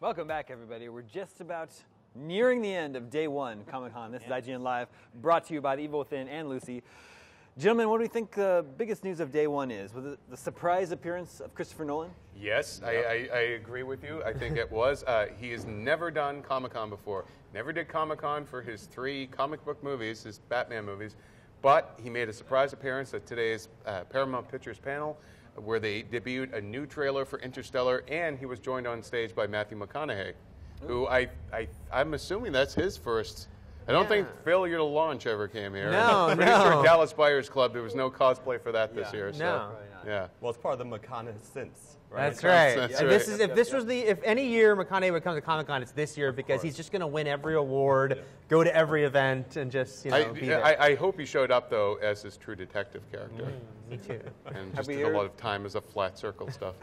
Welcome back, everybody. We're just about nearing the end of day one Comic-Con. This is IGN Live, brought to you by The Evil Within and Lucy. Gentlemen, what do we think the biggest news of day one is? Was it the surprise appearance of Christopher Nolan? Yes, I agree with you. I think it was. He has never done Comic-Con before. Never did Comic-Con for his 3 comic book movies, his Batman movies. But he made a surprise appearance at today's Paramount Pictures panel, where they debuted a new trailer for Interstellar, and he was joined on stage by Matthew McConaughey, who I'm assuming that's his first. I don't think Failure to Launch ever came here. No, Pretty sure Dallas Buyers Club, there was no cosplay for that this year. So, no. Yeah. Well, it's part of the McConaughey-sense, right? That's right. That's And right. this is if any year McConaughey would come to Comic-Con, it's this year because he's just going to win every award, go to every event, and just be there. I hope he showed up though as his true detective character. Me too. And just did a lot of time as a flat circle stuff.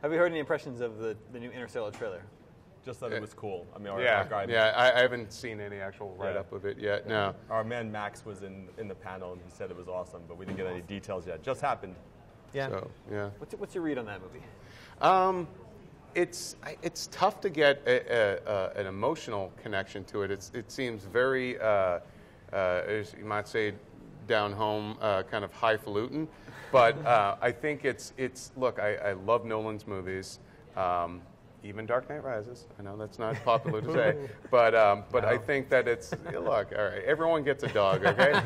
Have you heard any impressions of the new Interstellar trailer? Just that it was cool. I mean, I haven't seen any actual write-up of it yet. No. Our man Max was in the panel and he said it was awesome, but we didn't get any details yet. Just happened. Yeah. So, yeah. What's your read on that movie? It's tough to get an emotional connection to it. It seems very, as you might say, down home, kind of highfalutin. But I think it's look, I love Nolan's movies. Even Dark Knight Rises. I know that's not popular to say, but I think that it's look. All right, everyone gets a dog, okay?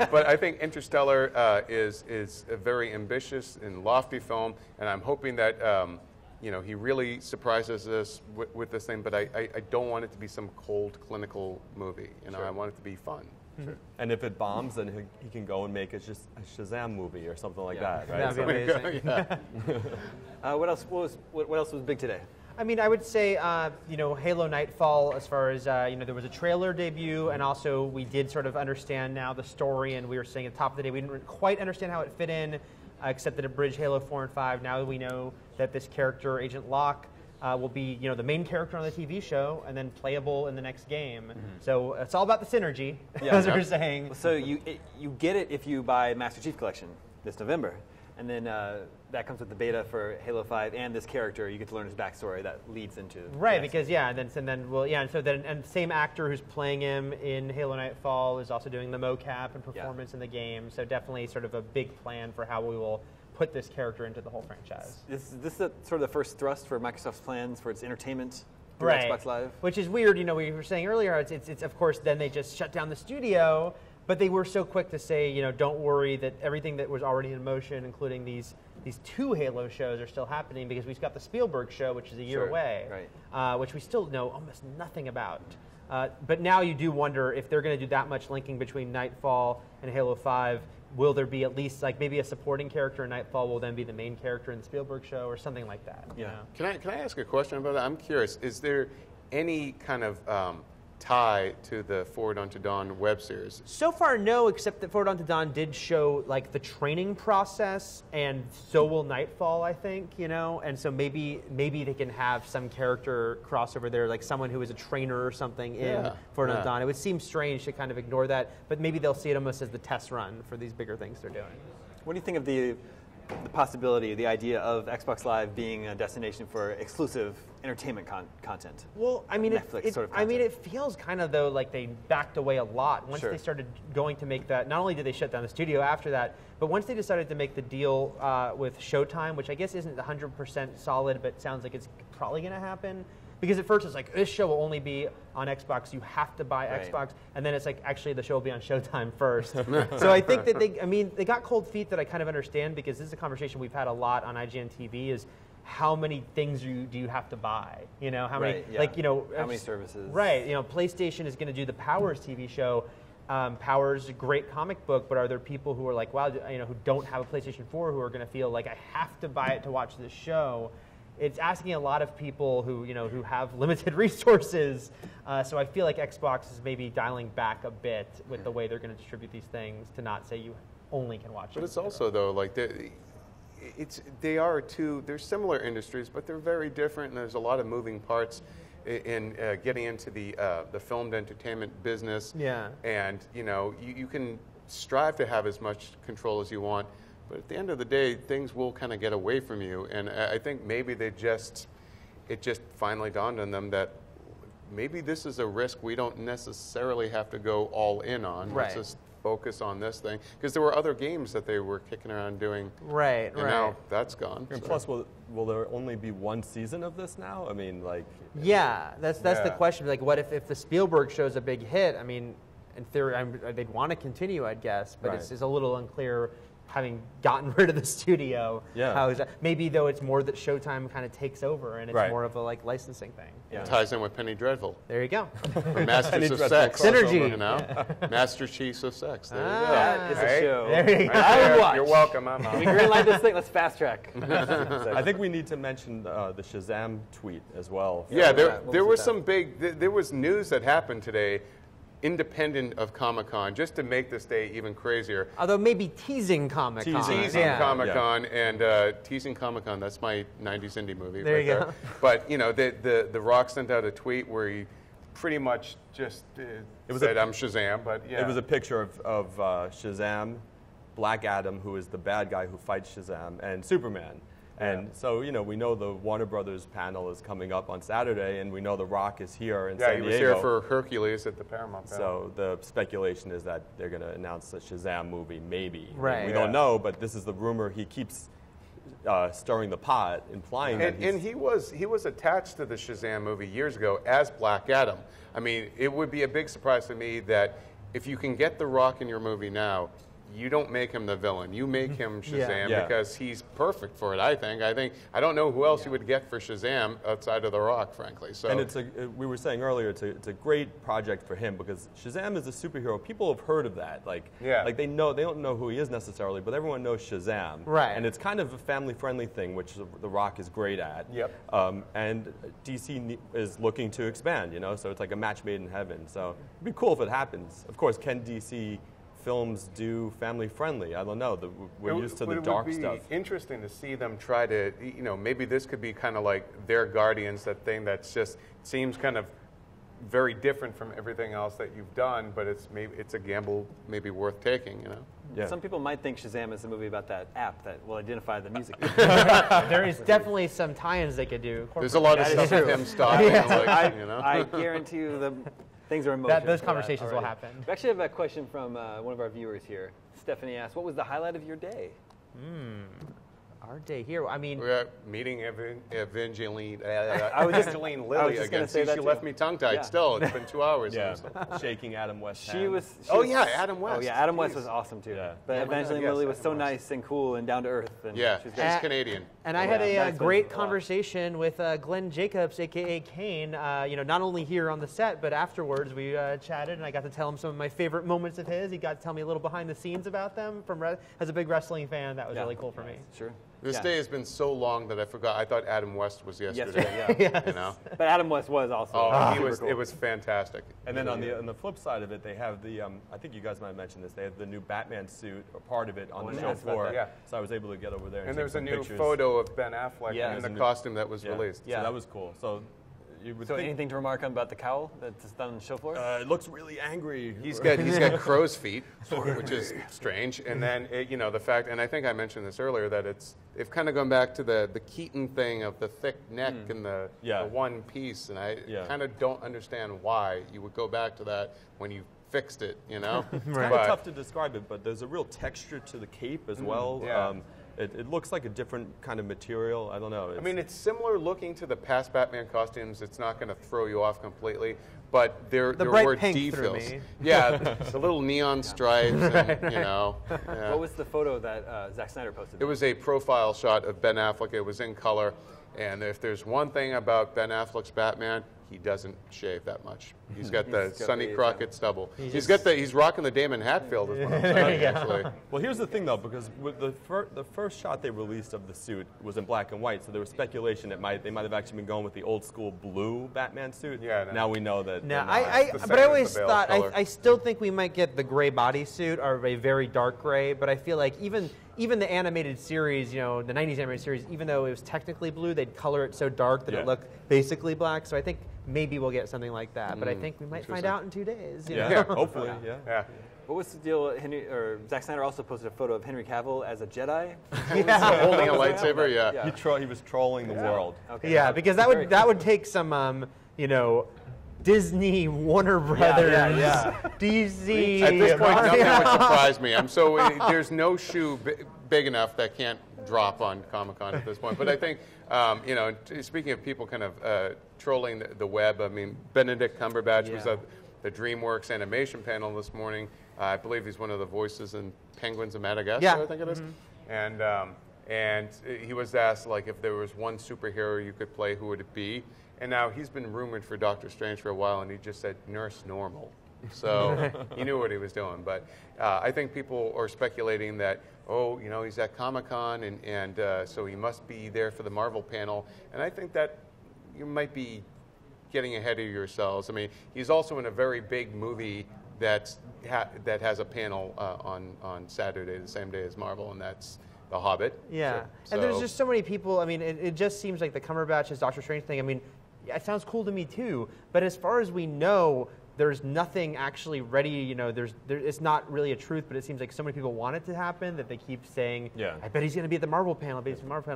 But I think Interstellar is a very ambitious and lofty film, and I'm hoping that he really surprises us with this thing. But I don't want it to be some cold clinical movie. I want it to be fun. Sure. And if it bombs, then he can go and make a Shazam movie or something like that, right? That'd be amazing. What else was big today? I mean, I would say, Halo Nightfall, as far as, there was a trailer debut, and also we did sort of understand now the story, and we were saying at the top of the day, we didn't quite understand how it fit in, except that it bridged Halo 4 and 5. Now we know that this character, Agent Locke, will be, the main character on the TV show, and then playable in the next game. Mm-hmm. So it's all about the synergy, as we were saying. So you get it if you buy Master Chief Collection this November. And then that comes with the beta for Halo 5 and this character. You get to learn his backstory that leads into because and same actor who's playing him in Halo Nightfall is also doing the mocap and performance in the game. So definitely sort of a big plan for how we will put this character into the whole franchise. This is sort of the first thrust for Microsoft's plans for its entertainment through Xbox Live, which is weird. We were saying earlier, it's of course then they just shut down the studio. But they were so quick to say, don't worry that everything that was already in motion, including these 2 Halo shows, are still happening because we've got the Spielberg show, which is a year away, which we still know almost nothing about. But now you do wonder if they're going to do that much linking between Nightfall and Halo 5. Will there be at least maybe a supporting character in Nightfall will then be the main character in the Spielberg show or something like that? Yeah. Can I ask a question about that? I'm curious. Is there any kind of tie to the Forward Unto Dawn web series? So far, no, except that Forward Unto Dawn did show the training process, and so will Nightfall, I think, and so maybe they can have some character crossover there, like someone who is a trainer or something in Forward Unto Dawn. It would seem strange to kind of ignore that, but maybe they'll see it almost as the test run for these bigger things they're doing. What do you think of the possibility, the idea of Xbox Live being a destination for exclusive entertainment content? Well, I mean, it feels kind of though like they backed away a lot once they started going to make that. Not only did they shut down the studio after that, but once they decided to make the deal with Showtime, which I guess isn't 100% solid, but sounds like it's probably going to happen. Because at first it's like, this show will only be on Xbox, you have to buy Xbox, and then it's like, actually the show will be on Showtime first. So I think that they got cold feet that I kind of understand, because this is a conversation we've had a lot on IGN TV, is how many things do you have to buy? How many, how many services? Right, PlayStation is going to do the Powers TV show. Powers, a great comic book, but are there people who are like, wow, who don't have a PlayStation 4 who are going to feel like I have to buy it to watch this show? It's asking a lot of people who have limited resources. So I feel like Xbox is maybe dialing back a bit with the way they're going to distribute these things to not say you only can watch it. But it's also though they're similar industries, but they're very different, and there's a lot of moving parts in getting into the filmed entertainment business. Yeah. And you can strive to have as much control as you want. But at the end of the day, things will kind of get away from you. And I think maybe they just, it just finally dawned on them that maybe this is a risk we don't necessarily have to go all in on. Right. Let's just focus on this thing. Because there were other games that they were kicking around doing. Right, and now that's gone. And so. plus, will there only be one season of this now? I mean, like... Yeah, that's the question. Like, what if the Spielberg show's a big hit? I mean, in theory, they'd want to continue, I'd guess, but it's a little unclear, having gotten rid of the studio. Yeah. How is that? Maybe, though, it's more that Showtime kind of takes over, and it's more of a licensing thing. Yeah. It ties in with Penny Dreadful. There you go. Or Masters of Sex. Synergy. You know? Master Chiefs of Sex. There you go. That is a show. There you go. I would watch. You're welcome. I'm Can we greenlight this thing? Let's fast track. I think we need to mention the Shazam tweet as well. Yeah, there was some big, there was news that happened today independent of Comic-Con, just to make this day even crazier. Although maybe teasing Comic-Con. Teasing Comic-Con and teasing Comic-Con. That's my '90s indie movie. There you go. But you know, the Rock sent out a tweet where he pretty much just said, "I'm Shazam." But yeah, it was a picture of Shazam, Black Adam, who is the bad guy who fights Shazam, and Superman. And so, you know, we know the Warner Brothers panel is coming up on Saturday, and we know The Rock is here in San Diego. Yeah, he was here for Hercules at the Paramount panel. So the speculation is that they're going to announce a Shazam movie, maybe. Right. And we don't know, but this is the rumor. He keeps stirring the pot, implying that and he was attached to the Shazam movie years ago as Black Adam. I mean, it would be a big surprise to me that if you can get The Rock in your movie now, you don't make him the villain. You make him Shazam because he's perfect for it, I think. I don't know who else you would get for Shazam outside of The Rock, frankly. So. And we were saying earlier, it's a great project for him because Shazam is a superhero. People have heard of that. Like they don't know who he is necessarily, but everyone knows Shazam. Right. And it's kind of a family-friendly thing, which The Rock is great at. Yep. And DC is looking to expand, you know, so it's like a match made in heaven. So it'd be cool if it happens. Of course, can DC films do family friendly? I don't know. We're used to the dark stuff. It would be interesting to see them try to, you know, maybe this could be kind of like their Guardians, that thing that's just seems kind of very different from everything else that you've done, but it's a gamble maybe worth taking, you know. Yeah. Some people might think Shazam is a movie about that app that will identify the music. There is definitely some tie-ins they could do. There's a lot of stuff with him stopping. Like, you know? I guarantee you the things are emotional. Those conversations will happen. We actually have a question from one of our viewers here. Stephanie asked, what was the highlight of your day? Our day here. I mean, we're meeting Evangeline Evangeline Lilly again. See, she left me tongue-tied. Still, it's been 2 hours. Yeah, shaking Adam West's hand. Adam West. Oh yeah, Adam West was awesome too. Yeah. But Evangeline Lilly was so nice and cool and down to earth. And she's Canadian. And I had a great conversation with Glenn Jacobs, aka Kane. You know, not only here on the set, but afterwards we chatted, and I got to tell him some of my favorite moments of his. He got to tell me a little behind the snes about them. As a big wrestling fan, that was really cool for me. Sure. This day has been so long that I forgot. I thought Adam West was yesterday. Yes. You know? But Adam West was also. It was fantastic. And then on the flip side of it, they have the I think you guys might have mentioned this. They have the new Batman suit, or part of it, on the show floor. So I was able to get over there. And there was a new photo of Ben Affleck in the costume that was released. Yeah, so that was cool. So. Anything to remark on about the cowl that's done on the show floor? It looks really angry. He's got crow's feet, which is strange. And then you know, the fact, and I think I mentioned this earlier, that they've kind of gone back to the Keaton thing of the thick neck and the one piece, and I kind of don't understand why you would go back to that when you fixed it, you know? It's kind of tough to describe it, but there's a real texture to the cape as well. Yeah. It looks like a different kind of material. I don't know. I mean, it's similar looking to the past Batman costumes. It's not going to throw you off completely, but there were details. Yeah, it's a little neon stripes, and, you know. Yeah. What was the photo that Zack Snyder posted? It was a profile shot of Ben Affleck. It was in color, and if there's one thing about Ben Affleck's Batman, he doesn't shave that much. He's got the Sonny Crockett stubble. He's rocking the Damon Hatfield is what I'm saying, actually. Well, here's the thing, though, because with the first shot they released of the suit was in black and white, so there was speculation they might have actually been going with the old school blue Batman suit. Yeah. No. Now we know that. No, but I always thought I still think we might get the gray bodysuit or a very dark gray. But I feel like even the animated series, you know, the '90s animated series, even though it was technically blue, they'd color it so dark that it looked basically black. So I think maybe we'll get something like that. But I think we might find out in 2 days. You know? Yeah, hopefully, yeah. What was the deal? Zack Snyder also posted a photo of Henry Cavill as a Jedi. Holding a lightsaber. Yeah. He was trolling the world. Okay. Yeah, because that would take some Disney, Warner Brothers, DC. At this point, nothing would surprise me. There's no shoe big enough that can't drop on Comic-Con at this point. But I think, speaking of people kind of trolling the web, I mean, Benedict Cumberbatch was at the DreamWorks animation panel this morning. I believe he's one of the voices in Penguins of Madagascar, I think it is. And he was asked, like, if there was one superhero you could play, who would it be? And now he's been rumored for Doctor Strange for a while, and he just said Nurse Normal. So he knew what he was doing. But I think people are speculating that, he's at Comic-Con, and so he must be there for the Marvel panel. And I think that you might be getting ahead of yourselves. I mean, he's also in a very big movie that has a panel on Saturday, the same day as Marvel, and that's The Hobbit. Yeah, and there's just so many people. I mean, it just seems like the Cumberbatch's Doctor Strange thing. I mean, it sounds cool to me too. But as far as we know, there's nothing actually ready. It's not really a truth, but it seems like so many people want it to happen that they keep saying, I bet he's going to be at the Marvel panel.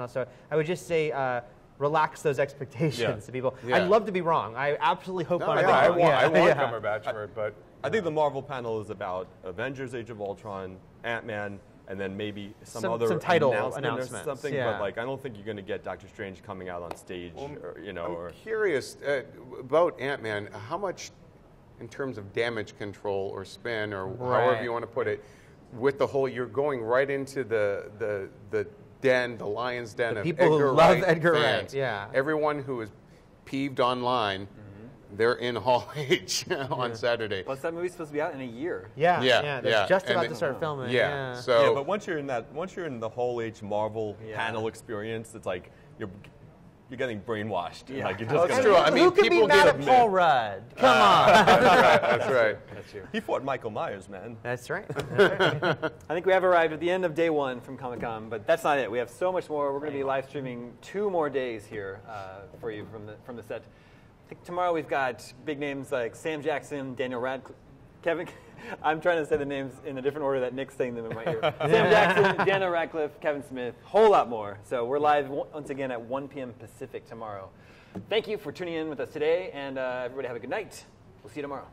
So I would just say, relax those expectations to people. Yeah. I'd love to be wrong. I absolutely hope I'm wrong. I want Cumberbatch for it, but I think the Marvel panel is about Avengers: Age of Ultron, Ant-Man, and then maybe some other title announcement or something. Yeah. But I don't think you're going to get Doctor Strange coming out on stage. I'm curious about Ant-Man. How much, in terms of damage control or spin or however you want to put it, with the whole, you're going right into the den, the lion's den of people Edgar who love Wright Edgar fans. Wright. Yeah. Everyone who is peeved online. They're in Hall H on Saturday. Plus, that movie's supposed to be out in a year. They're just about to start filming. So, but once you're in the whole H Marvel panel experience, it's like you're getting brainwashed. Yeah. Like you're just that's true. I mean, who could people be mad get at Paul Rudd? Come on. That's right. That's true. He fought Michael Myers, man. That's right. I think we have arrived at the end of day one from Comic-Con, but that's not it. We have so much more. We're going to be live streaming 2 more days here for you from the set. I think tomorrow we've got big names like Sam Jackson, Daniel Radcliffe, Kevin. I'm trying to say the names in a different order that Nick's saying them in my ear. Sam Jackson, Daniel Radcliffe, Kevin Smith, whole lot more. So we're live once again at 1 p.m. Pacific tomorrow. Thank you for tuning in with us today, and everybody have a good night. We'll see you tomorrow.